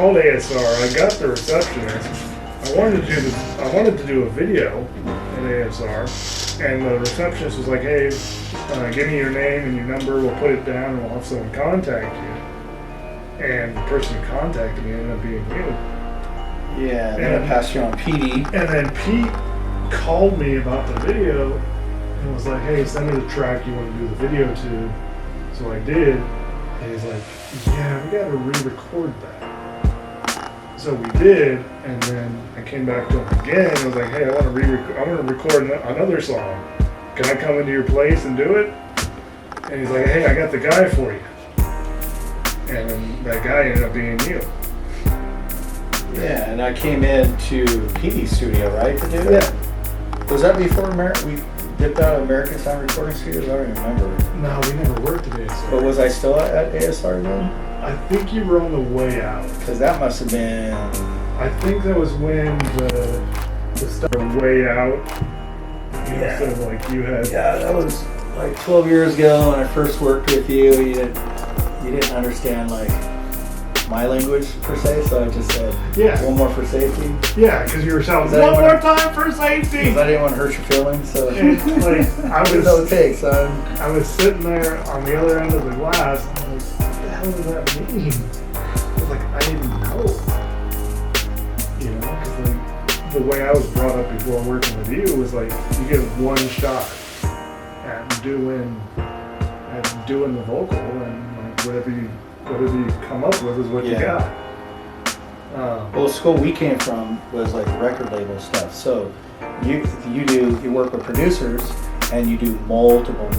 called ASR. I got the receptionist. I wanted to do a video in ASR, and the receptionist was like, "Hey, give me your name and your number. We'll put it down, and we'll have someone contact you." And the person who contacted me ended up being you. Yeah, and then I passed you on PD. And then Pete called me about the video and was like, "Hey, send me the track you want to do the video to." So I did, and he's like, "Yeah, we got to re-record that." So we did, and then I came back to him again and was like, "Hey, I want to record another song. Can I come into your place and do it?" And he's like, "Hey, I got the guy for you." And then that guy ended up being you. Yeah, and I came into PD's studio, right, to do it? Yeah. Was that before we dipped out of American Sound Recording Studios? I don't even remember. No, we never worked at ASR. But was I still at ASR then? I think you were on the way out. Because that must have been... I think that was when the stuff way out. Yeah. Instead of like you had. Yeah, that was like 12 years ago when I first worked with you. You didn't understand like my language per se, so I just said one more for safety. Yeah, because you were shouting one more time for safety. Because I didn't want to hurt your feelings, so and, like, I was no take, son. I was sitting there on the other end of the glass, and I was like, what the hell does that mean? I was like, I didn't know. You know, because like the way I was brought up before working with you was like you get one shot at doing the vocal, and like whatever you come up with is what you got. Well, the school we came from was like record label stuff. So you work with producers and you do multiple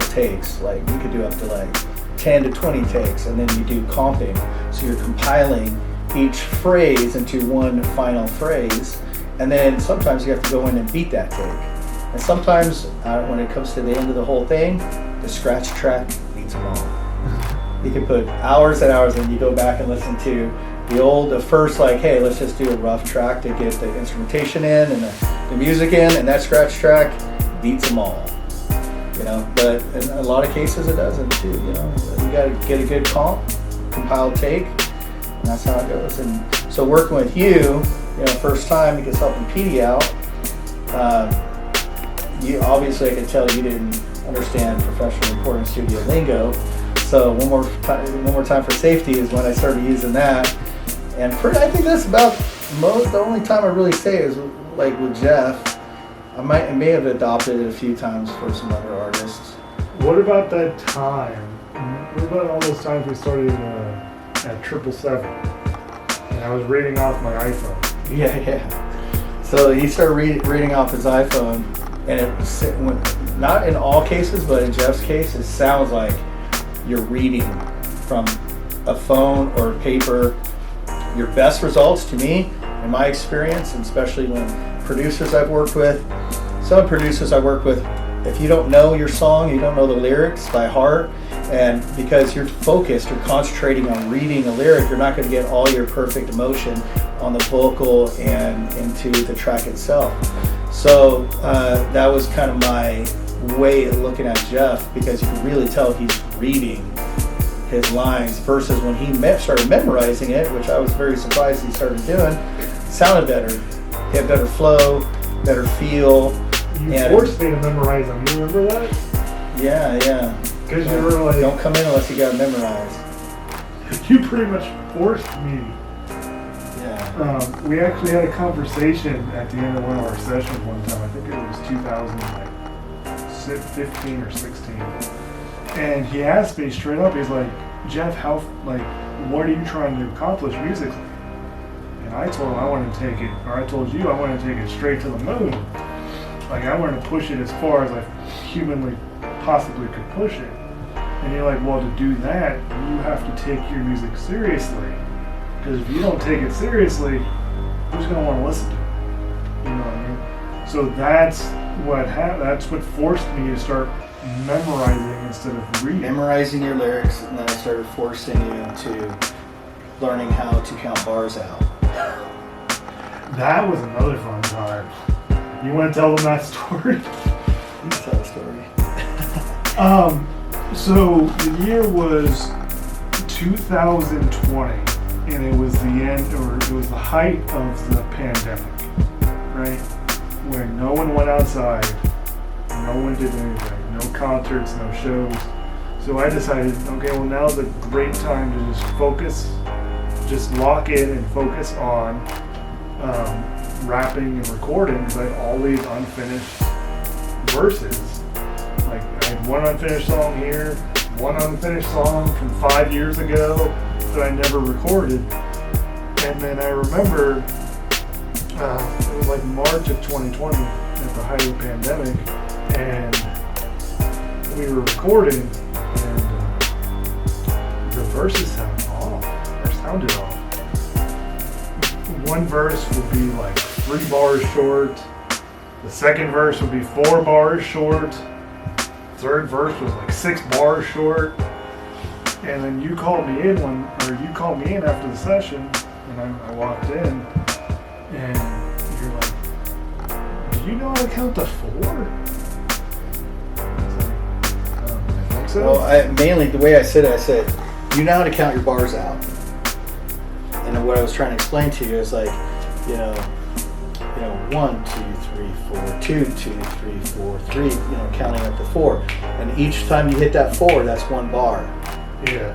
takes. Like you could do up to like 10 to 20 takes, and then you do comping. So you're compiling each phrase into one final phrase, and then sometimes you have to go in and beat that take. And sometimes when it comes to the end of the whole thing, the scratch track beats them all. You can put hours and hours, and you go back and listen to the first, like, hey, let's just do a rough track to get the instrumentation in and the music in, and that scratch track beats them all. You know, but in a lot of cases it doesn't too. You know, you got to get a good compiled take, and that's how it goes. And so working with you know, first time because helping PD out, you obviously I could tell you didn't understand professional recording studio lingo. So one more time for safety is when I started using that, and I think that's about the only time I really say it is like with Jeff. I may have adopted it a few times for some other artists. What about that time? What about all those times we started at 777, and I was reading off my iPhone? Yeah. So he started reading off his iPhone, and it not in all cases, but in Jeff's case, it sounds like you're reading from a phone or paper. Your best results to me, in my experience, and especially when producers I've worked with, some producers I work with, if you don't know your song, you don't know the lyrics by heart, and because you're focused, you're concentrating on reading a lyric, you're not going to get all your perfect emotion on the vocal and into the track itself. So that was kind of my way of looking at Jeff, because you can really tell he's reading his lines versus when he started memorizing it, which I was very surprised he started doing. It sounded better. He had better flow, better feel. You forced me to memorize them. You remember that? Yeah. Because you were like, don't come in unless you got to memorize. You pretty much forced me. Yeah. We actually had a conversation at the end of one of our sessions one time. I think it was 2015 or 16. And he asked me straight up, he's like, Jeff, what are you trying to accomplish musically? And I told him I want to take it, or I told you I want to take it straight to the moon. Like, I want to push it as far as I humanly possibly could push it. And you're like, well, to do that, you have to take your music seriously. Because if you don't take it seriously, who's going to want to listen to it? You know what I mean? So that's what forced me to start memorizing instead of reading. Memorizing your lyrics, and then I started forcing you to learning how to count bars out. That was another fun time. You want to tell them that story? You tell the story. So the year was 2020, and it was the end, or it was the height of the pandemic, right? Where no one went outside, no one did anything, no concerts, no shows. So I decided, okay, well now's a great time to just focus, just lock in and focus on rapping and recording, because I had all these unfinished verses. Like I had one unfinished song here, one unfinished song from 5 years ago that I never recorded. And then I remember it was like March of 2020 at the height of the pandemic, and we were recording, and the verses sounded off. One verse would be like 3 bars short. The second verse would be 4 bars short. Third verse was like 6 bars short. And then you called me in after the session, and I walked in, and you're like, "Do you know how to count to 4?" I think so. Well, mainly the way I said it, you know how to count your bars out. And what I was trying to explain to you is like, 1, 2, 3, 4, 2, 2, 3, 4, 3, counting up to 4. And each time you hit that 4, that's 1 bar. Yeah.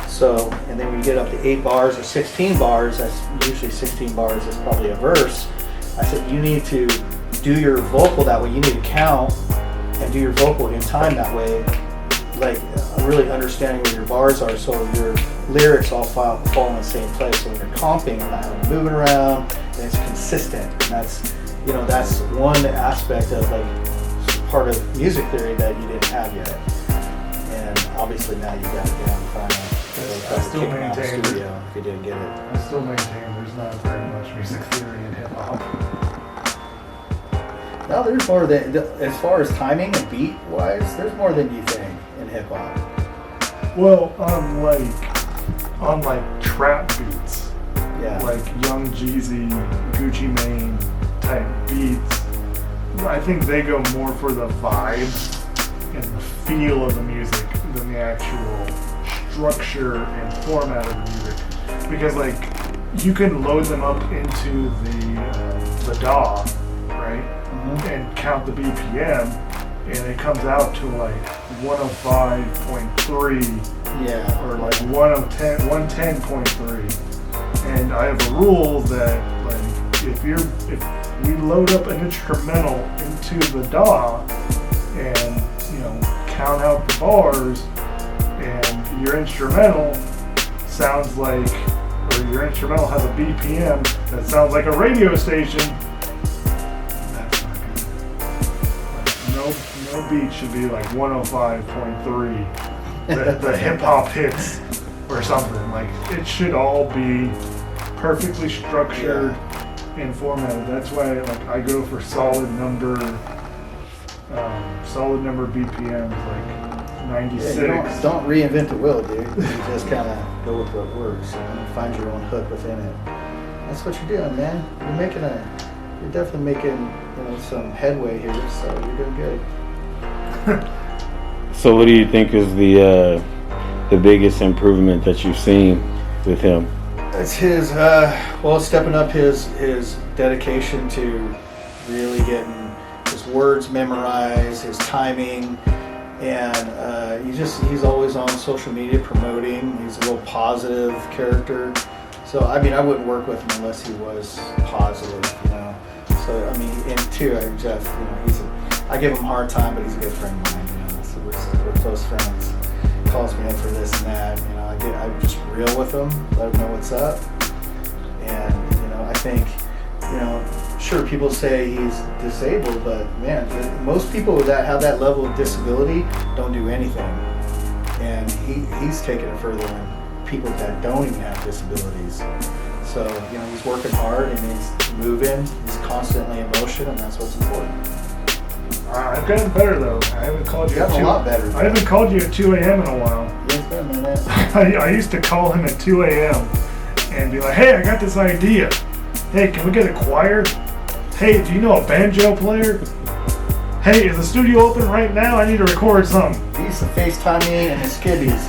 So, and then when you get up to 8 bars or 16 bars, that's usually 16 bars is probably a verse. I said, you need to do your vocal that way. You need to count and do your vocal in time that way. Like really understanding where your bars are, so your lyrics all fall in the same place. So when you're comping, not moving around, and it's consistent. And that's one aspect of like part of music theory that you didn't have yet. And obviously now you got it down finally. I still maintain if you didn't get it. I still maintain there's not very much music theory in hip hop. No, there's more than, as far as timing and beat wise, there's more than you think in hip hop. Well, on like trap beats, like Young Jeezy, Gucci Mane type beats, I think they go more for the vibe and the feel of the music than the actual structure and format of the music. Because like you can load them up into the DAW, right? And count the BPM, and it comes out to like 105.3, or like 110.3. And I have a rule that like if we load up an instrumental into the DAW and count out the bars, and your instrumental sounds like, or your instrumental has a BPM that sounds like a radio station, no beat should be like 105.3, the hip hop hits or something. Like it should all be perfectly structured and formatted. That's why I go for solid number BPMs, like 96. Yeah, don't reinvent the wheel, dude. You just kind of go with what works. Find your own hook within it. That's what you're doing, man. You're definitely making some headway here, so you're doing good. So what do you think is the biggest improvement that you've seen with him? It's his stepping up his dedication to really getting his words memorized, his timing, and he's always on social media promoting. He's a real positive character. So I wouldn't work with him unless he was positive, So and too, Jeff, I give him a hard time, but he's a good friend of mine. So we're close friends. He calls me in for this and that. I'm just real with him, let him know what's up. And I think, sure, people say he's disabled, but man, most people that have that level of disability don't do anything. And he's taking it further than people that don't even have disabilities. So, he's working hard and he's moving, he's constantly in motion, and that's what's important. I've gotten better though. I haven't called you. You've gotten a lot better. I haven't called you at 2 a.m. in a while. Yeah, it's been a minute. I used to call him at 2 a.m. and be like, "Hey, I got this idea. Hey, can we get a choir? Hey, do you know a banjo player? Hey, is the studio open right now? I need to record something." He used to FaceTime me and his skibbies.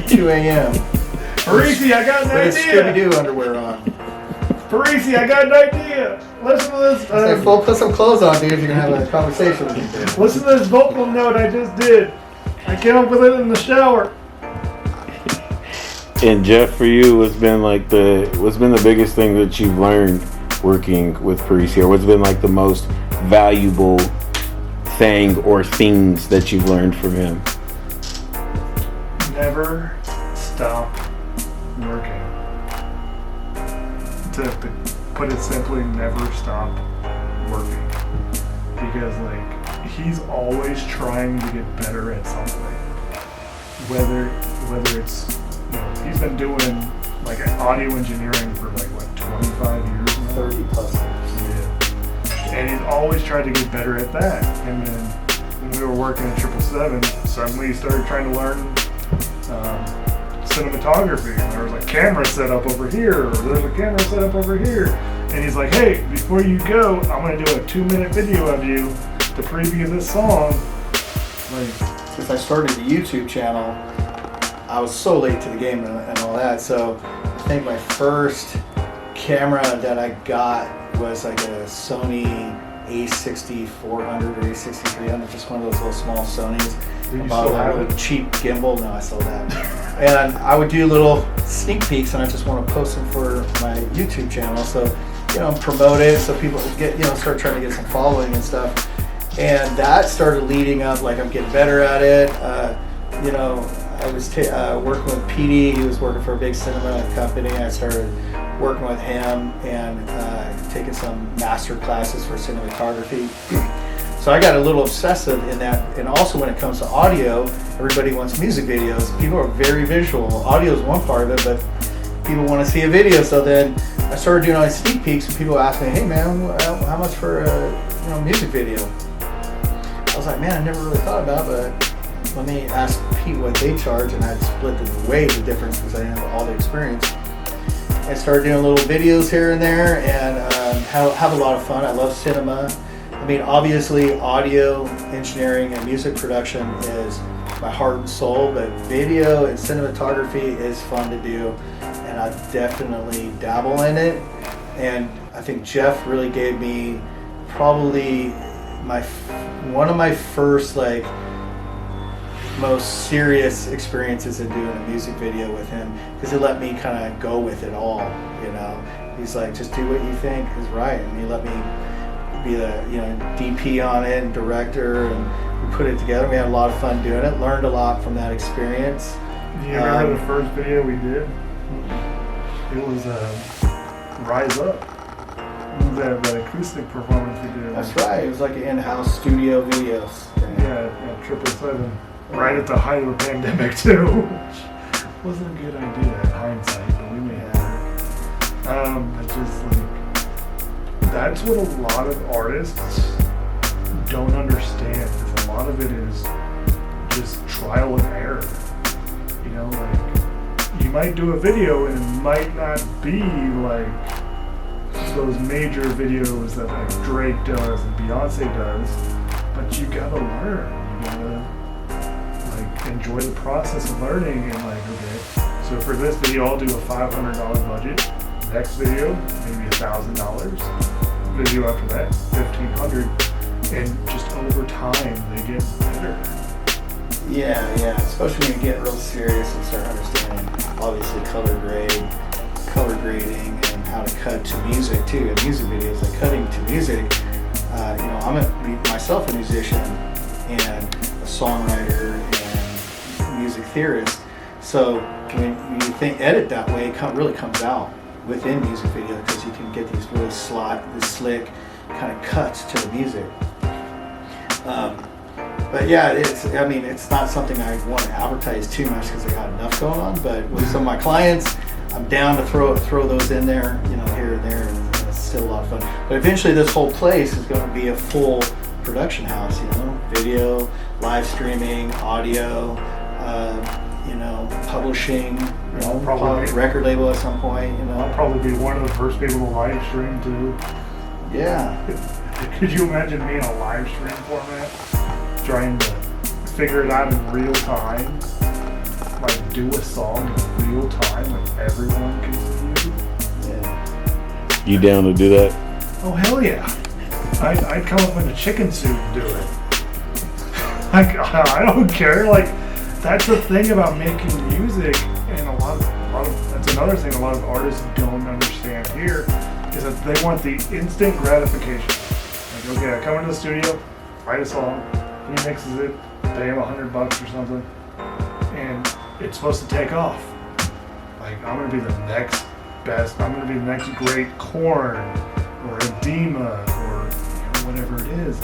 2 a.m. Pariecee, I got an With his idea. Scooby-Doo underwear on. Pariecee, I got an idea. Listen to this. Say, "Full, put some clothes on, dude. If you're gonna have a conversation with me." Listen to this vocal note I just did. I came up with it in the shower. And Jeff, for you, what's been the biggest thing that you've learned working with Pariecee, or what's been like the most valuable thing or things that you've learned from him? Never stop working. To put it simply, never stop working. Because like he's always trying to get better at something. Whether it's, you know, he's been doing like audio engineering for like what, 25 years now? 30 plus. Yeah. And he's always tried to get better at that. And then when we were working at 777, suddenly he started trying to learn cinematography. And there was a camera set up over here, or there's a camera set up over here. And he's like, hey, before you go, I'm going to do a 2-minute video of you to preview this song. Like, Since I started the YouTube channel, I was so late to the game and all that. So I think my first camera that I got was like a Sony A6400 or A6300, just one of those little small Sonys. do you About still a have little it? cheap gimbal. No, I sold that. And I would do little sneak peeks, and I just want to post them for my YouTube channel. So, you know, promote it so people get, you know, start trying to get some following and stuff. And that started leading up, like I'm getting better at it. You know, I was working with PD. He was working for a big cinema company. I started working with him and taking some master classes for cinematography. So I got a little obsessive in that. And also when it comes to audio, everybody wants music videos. People are very visual. Audio is one part of it, but people want to see a video. So then I started doing all these sneak peeks, and people ask me, hey man, how much for a music video? I was like, man, I never really thought about it, but let me ask Pete what they charge, and I'd split the difference because I didn't have all the experience. I started doing little videos here and there, and have a lot of fun. I love cinema. I mean, obviously, audio engineering and music production is my heart and soul, but video and cinematography is fun to do, and I definitely dabble in it. And I think Jeff really gave me probably one of my first like most serious experiences in doing a music video with him, because he let me kind of go with it all. You know, he's like, just do what you think is right, and he let me be the DP on it and director, and we put it together. We had a lot of fun doing it. Learned a lot from that experience. Do you remember the first video we did? It was Rise Up. That acoustic performance we did. That's right. It was like an in-house studio videos thing. Yeah, 777. Right at the height of the pandemic too. Which wasn't a good idea in hindsight, but we made it work. It's just like, that's what a lot of artists don't understand, is a lot of it is just trial and error. You know, like, you might do a video and it might not be like those major videos that like Drake does and Beyonce does, but you gotta learn. You gotta like enjoy the process of learning, and like, okay, so for this video I'll do a $500 budget. Next video, maybe $1,000. Video after that, $1,500, and just over time they get better. Yeah, especially when you get real serious and start understanding, obviously, color grading, and how to cut to music too. In music videos, like cutting to music. I'm myself a musician and a songwriter and music theorist. So when you edit that way, it really comes out within music video, because you can get these really slick kind of cuts to the music. But yeah, it's not something I want to advertise too much because I got enough going on. But with some of my clients, I'm down to throw those in there, here and there, and it's still a lot of fun. But eventually, this whole place is going to be a full production house. Video, live streaming, audio, publishing. Probably record label at some point. I'll probably be one of the first people to live stream too. Yeah. Could you imagine me in a live stream format, trying to figure it out in real time? like do a song in real time, like everyone can see you. Yeah. You down to do that? Oh hell yeah! I'd come up in a chicken suit and do it. Like I don't care. Like that's the thing about making music, and a lot of that's another thing a lot of artists don't understand here is that they want the instant gratification. Like okay, I come into the studio, write a song, he mixes it, pay him $100 or something, and it's supposed to take off. Like I'm gonna be the next best. I'm gonna be the next great Korn or Edema or whatever it is.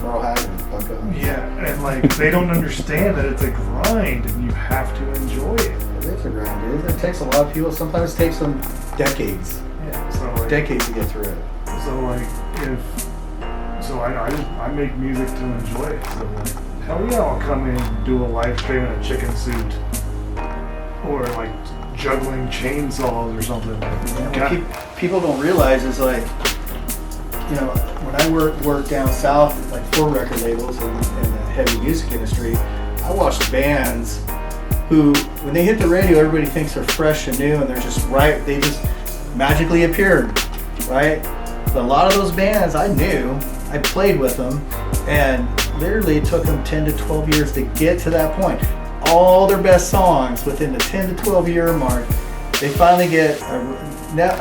Merle Haggard, fuck up. Yeah, and like they don't understand that it's a grind and you have to enjoy it. It is a grind, dude. It takes a lot of people. Sometimes it takes them decades. Yeah. So like, Decades to get through it. So like I make music to enjoy it. So like hell yeah, I'll come in and do a live stream in a chicken suit or like juggling chainsaws or something. Yeah, what people don't realize is like, you know, when I worked down south, like for record labels in the heavy music industry, I watched bands who, when they hit the radio, everybody thinks they're fresh and new, and they're just right. They just magically appeared, right? But a lot of those bands I knew, I played with them, and literally it took them 10 to 12 years to get to that point. All their best songs within the 10 to 12 year mark, they finally get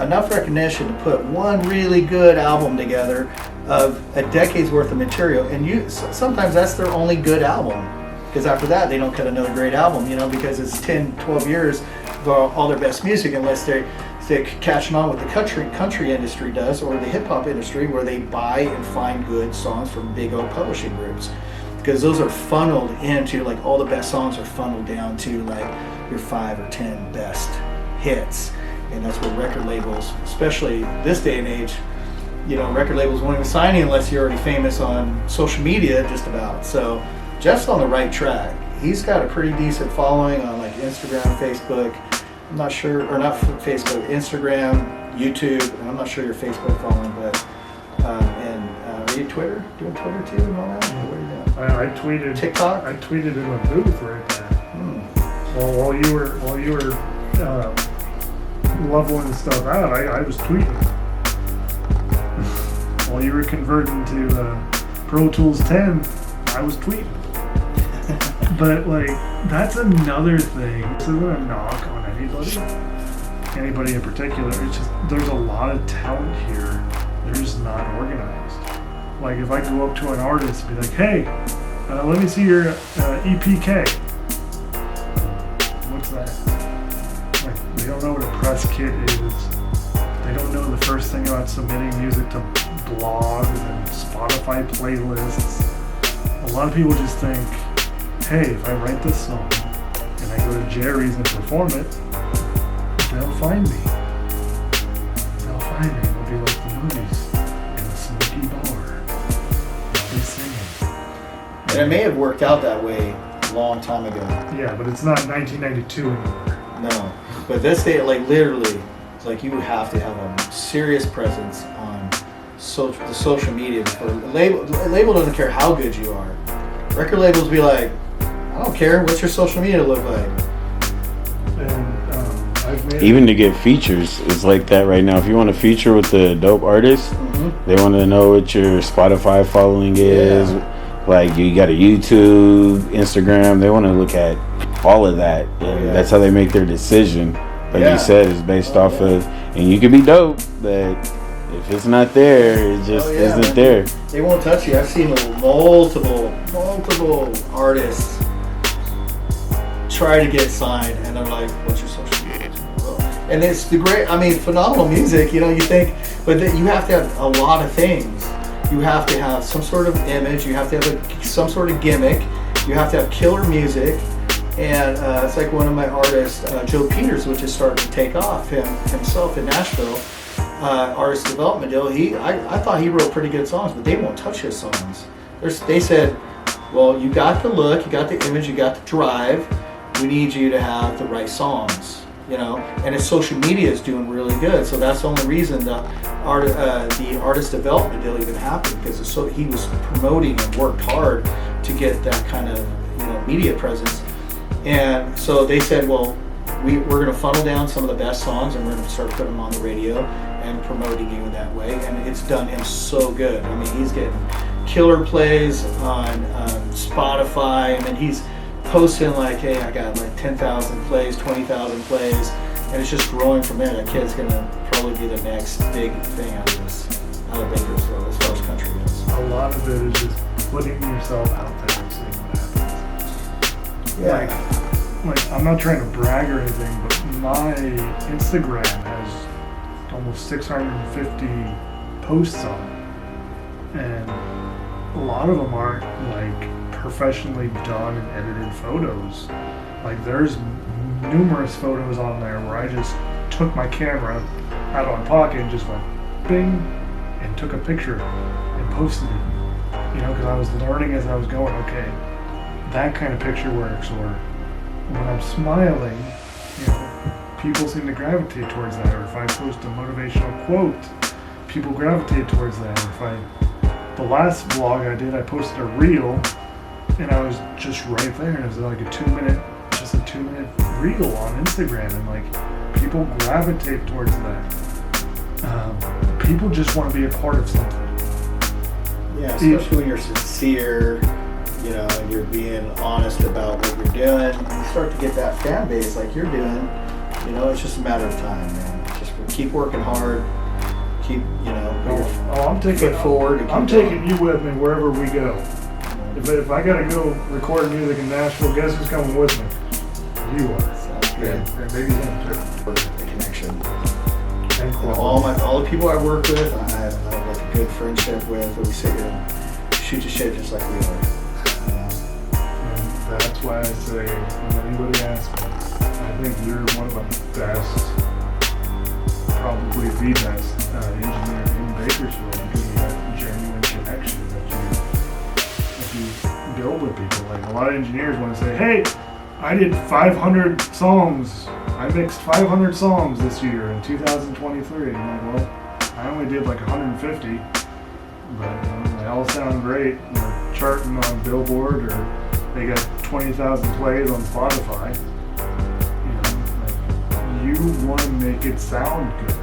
enough recognition to put one really good album together of a decade's worth of material, and sometimes that's their only good album, because after that they don't cut another great album, you know, because it's 10, 12 years of all their best music, unless they're catching on what the country industry does, or the hip-hop industry, where they buy and find good songs from big old publishing groups, because those are funneled into, like, all the best songs are funneled down to like your 5 or 10 best hits. And that's what record labels, especially this day and age, you know, record labels won't even sign you unless you're already famous on social media, just about. So Jeff's on the right track. He's got a pretty decent following on like Instagram, Facebook. I'm not sure, or not Facebook, Instagram, YouTube. And I'm not sure your Facebook following, but are you Twitter? Doing Twitter too and all that? What are you doing? I tweeted TikTok. I tweeted in a booth right there. Well, while you were leveling stuff out, I was tweeting. While you were converting to Pro Tools 10, I was tweeting. But like, that's another thing. This isn't a knock on anybody in particular. It's just there's a lot of talent here. They're just not organized. Like if I go up to an artist and be like, hey, let me see your EPK. What's that? Like, they don't know what a press kit is. They don't know the first thing about submitting music to blogs and Spotify playlists. A lot of people just think, hey, if I write this song and I go to Jerry's and perform it, they'll find me. They'll find me. It'll be like the movies in the smoky bar. They'll be singing. And it may have worked out that way a long time ago. Yeah, but it's not 1992 anymore. No, but this day, like literally, it's like you have to have a serious presence on the social media. For a label doesn't care how good you are. Record labels be like, I don't care. What's your social media look like? And I've made Even to get features is like that right now. If you want to feature with the dope artist, they want to know what your Spotify following is. Yeah. Like you got a YouTube, Instagram. They want to look at all of that. And that's how they make their decision. Like you said, it's based off of, and you can be dope, but if it's not there, it just isn't there. They won't touch you. I've seen multiple artists try to get signed, and they're like, "What's your social media?" And it's the great, I mean, phenomenal music. You know, you think, but you have to have a lot of things. You have to have some sort of image. You have to have some sort of gimmick. You have to have killer music. And it's like one of my artists, Joe Peters, which is starting to take off himself in Nashville. Artist development deal. I thought he wrote pretty good songs, but they won't touch his songs. They said, well, you got the look, you got the image, you got the drive. We need you to have the right songs, you know. And his social media is doing really good, so that's the only reason the artist development deal even happened, because he was promoting and worked hard to get that kind of, you know, media presence. And so they said, well, we're going to funnel down some of the best songs and we're going to start putting them on the radio and promoting you that way. And it's done him so good. I mean, he's getting killer plays on Spotify, and then he's posting like, hey, I got like 10,000 plays, 20,000 plays, and it's just growing from there. That kid's going to probably be the next big thing out of Bakersfield as far as country goes. A lot of it is just putting yourself out there and seeing what happens. Yeah. Like I'm not trying to brag or anything, but my Instagram has almost 650 posts on it, and a lot of them aren't like professionally done and edited photos. Like there's numerous photos on there where I just took my camera out of my pocket and just went bing and took a picture and posted it. You know, because I was learning as I was going. Okay, that kind of picture works, or when I'm smiling, you know, people seem to gravitate towards that. Or if I post a motivational quote, people gravitate towards that. Or the last vlog I did, I posted a reel, and I was just right there, and it was like a 2-minute reel on Instagram, and like people gravitate towards that. People just want to be a part of something. Yeah, especially when you're sincere, you know, and you're being honest about what you're doing. You start to get that fan base like you're doing. You know, it's just a matter of time, man. Just keep working hard. Keep, you know, I'm taking foot forward. I'm taking you with me wherever we go. If I gotta go record music in Nashville, guess who's coming with me? You are. Sounds good. And maybe him too. The connection. And All the people I work with, I have like a good friendship with. We sit here and shoot the shit just like we are. And that's why I say, when anybody asks me, I think you're one of the best, probably the best engineer in Bakersfield, because you have genuine connection that you build with people. Like a lot of engineers want to say, hey, I did 500 songs. I mixed 500 songs this year in 2023. And I'm like, well, I only did like 150, but you know, they all sound great. They're charting on Billboard, or they got 20,000 plays on Spotify. You know, like, you want to make it sound good,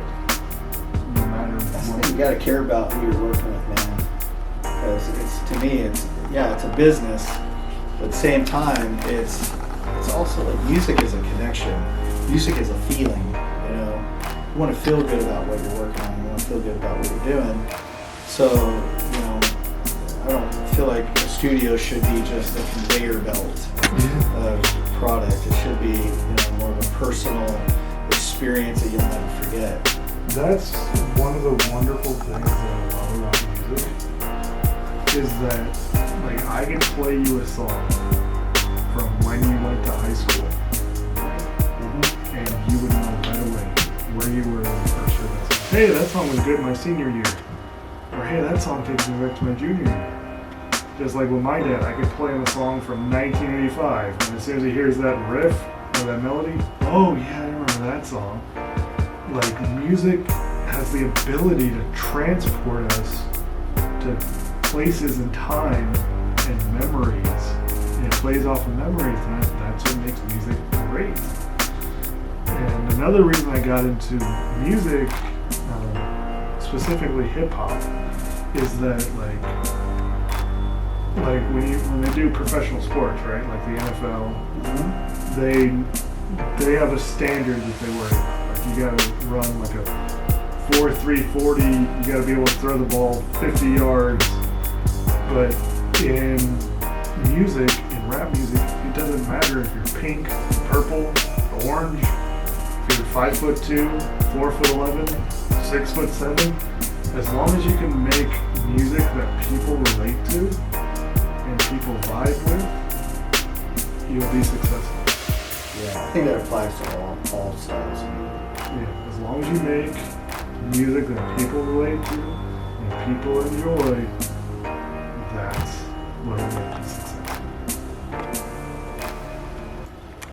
no matter what. You gotta care about who you're working with, man. Because to me, it's a business, but at the same time, it's also like music is a connection. Music is a feeling. You know, you want to feel good about what you're working on. You want to feel good about what you're doing. So, you know, I don't feel like a studio should be just a conveyor belt of product. It should be, you know, more of a personal experience that you'll never forget. That's one of the wonderful things that I love about music, is that like I can play you a song from when you went to high school, and you would know right away where you were when you first heard that song. Hey, that song was good my senior year. Or hey, that song takes me back to my junior year. Just like with my dad, I could play him a song from 1985, and as soon as he hears that riff or that melody, oh yeah, I remember that song. Like music has the ability to transport us to places in time and memories. And it plays off of memories, and that's what makes music great. And another reason I got into music, specifically hip hop, is that like when they do professional sports, right? Like the NFL, they have a standard that they worry about. Like you gotta run like a 4.340, you gotta be able to throw the ball 50 yards. But in music, in rap music, it doesn't matter if you're pink, purple, orange, if you're 5'2", 4'11", 6'7", as long as you can make music that people relate to and people vibe with, you'll be successful. Yeah, I think that applies to all styles. Yeah, as long as you make music that people relate to and people enjoy, that's what it is.